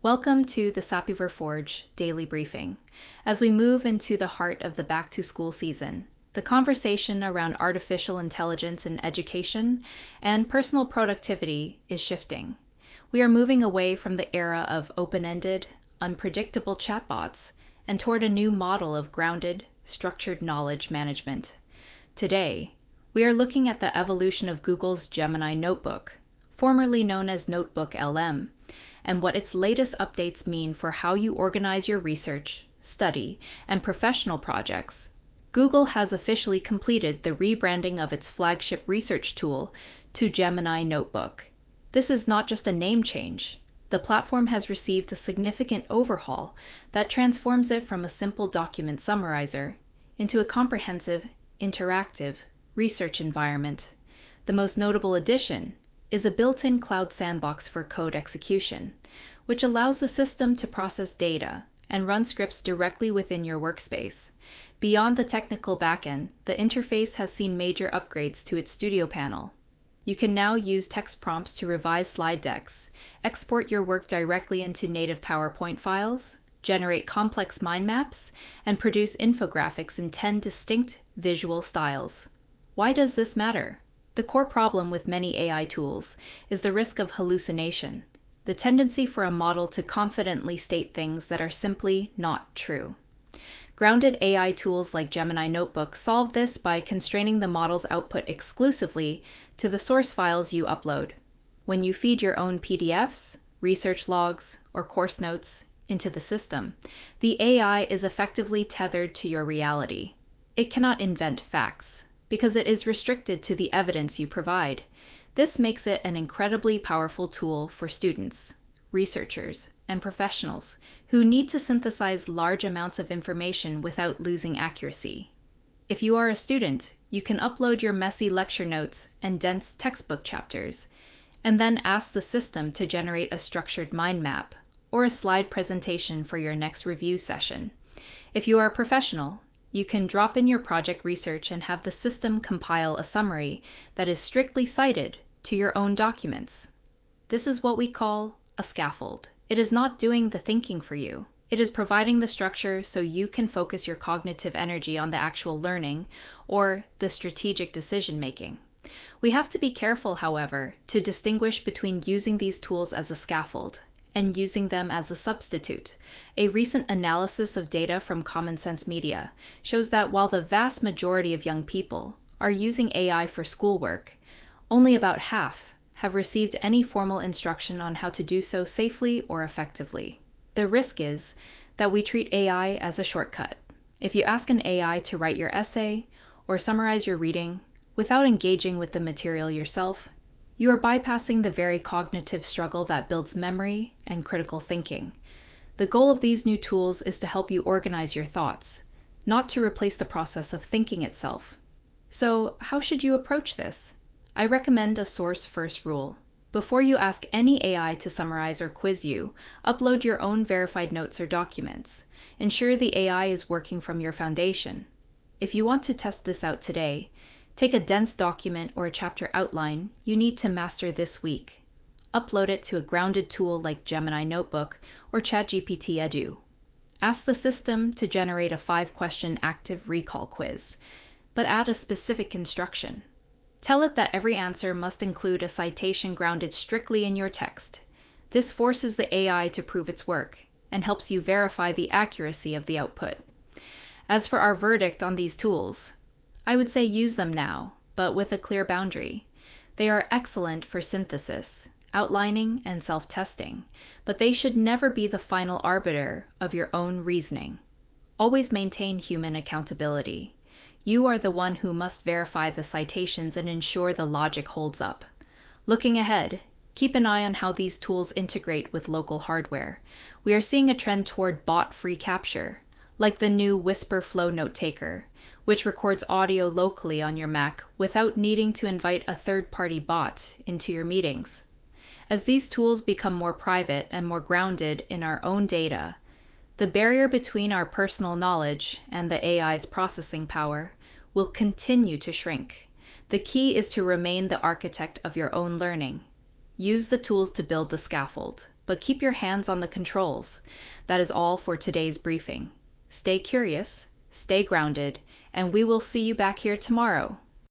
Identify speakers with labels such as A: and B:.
A: Welcome to the Sappiver Forge Daily Briefing. As we move into the heart of the back-to-school season, the conversation around artificial intelligence in education and personal productivity is shifting. We are moving away from the era of open-ended, unpredictable chatbots and toward a new model of grounded, structured knowledge management. Today, we are looking at the evolution of Google's Gemini Notebook, formerly known as Notebook LM, and what its latest updates mean for how you organize your research, study, and professional projects. Google has officially completed the rebranding of its flagship research tool to Gemini Notebook. This is not just a name change. The platform has received a significant overhaul that transforms it from a simple document summarizer into a comprehensive, interactive research environment. The most notable addition is a built-in cloud sandbox for code execution, which allows the system to process data and run scripts directly within your workspace. Beyond the technical backend, the interface has seen major upgrades to its studio panel. You can now use text prompts to revise slide decks, export your work directly into native PowerPoint files, generate complex mind maps, and produce infographics in 10 distinct visual styles. Why does this matter? The core problem with many AI tools is the risk of hallucination, the tendency for a model to confidently state things that are simply not true. Grounded AI tools like Gemini Notebook solve this by constraining the model's output exclusively to the source files you upload. When you feed your own PDFs, research logs, or course notes into the system, the AI is effectively tethered to your reality. It cannot invent facts, because it is restricted to the evidence you provide. This makes it an incredibly powerful tool for students, researchers, and professionals who need to synthesize large amounts of information without losing accuracy. If you are a student, you can upload your messy lecture notes and dense textbook chapters, and then ask the system to generate a structured mind map or a slide presentation for your next review session. If you are a professional, you can drop in your project research and have the system compile a summary that is strictly cited to your own documents. This is what we call a scaffold. It is not doing the thinking for you. It is providing the structure so you can focus your cognitive energy on the actual learning or the strategic decision making. We have to be careful, however, to distinguish between using these tools as a scaffold and using them as a substitute. A recent analysis of data from Common Sense Media shows that while the vast majority of young people are using AI for schoolwork, only about half have received any formal instruction on how to do so safely or effectively. The risk is that we treat AI as a shortcut. If you ask an AI to write your essay or summarize your reading without engaging with the material yourself, you are bypassing the very cognitive struggle that builds memory and critical thinking. The goal of these new tools is to help you organize your thoughts, not to replace the process of thinking itself. So, how should you approach this? I recommend a source-first rule. Before you ask any AI to summarize or quiz you, upload your own verified notes or documents. Ensure the AI is working from your foundation. If you want to test this out today, take a dense document or a chapter outline you need to master this week. Upload it to a grounded tool like Gemini Notebook or ChatGPT Edu. Ask the system to generate a 5-question active recall quiz, but add a specific instruction. Tell it that every answer must include a citation grounded strictly in your text. This forces the AI to prove its work and helps you verify the accuracy of the output. As for our verdict on these tools, I would say use them now, but with a clear boundary. They are excellent for synthesis, outlining, and self-testing, but they should never be the final arbiter of your own reasoning. Always maintain human accountability. You are the one who must verify the citations and ensure the logic holds up. Looking ahead, keep an eye on how these tools integrate with local hardware. We are seeing a trend toward bot-free capture, like the new Whisper Flow Note Taker, which records audio locally on your Mac without needing to invite a third-party bot into your meetings. As these tools become more private and more grounded in our own data, the barrier between our personal knowledge and the AI's processing power will continue to shrink. The key is to remain the architect of your own learning. Use the tools to build the scaffold, but keep your hands on the controls. That is all for today's briefing. Stay curious, stay grounded, and we will see you back here tomorrow.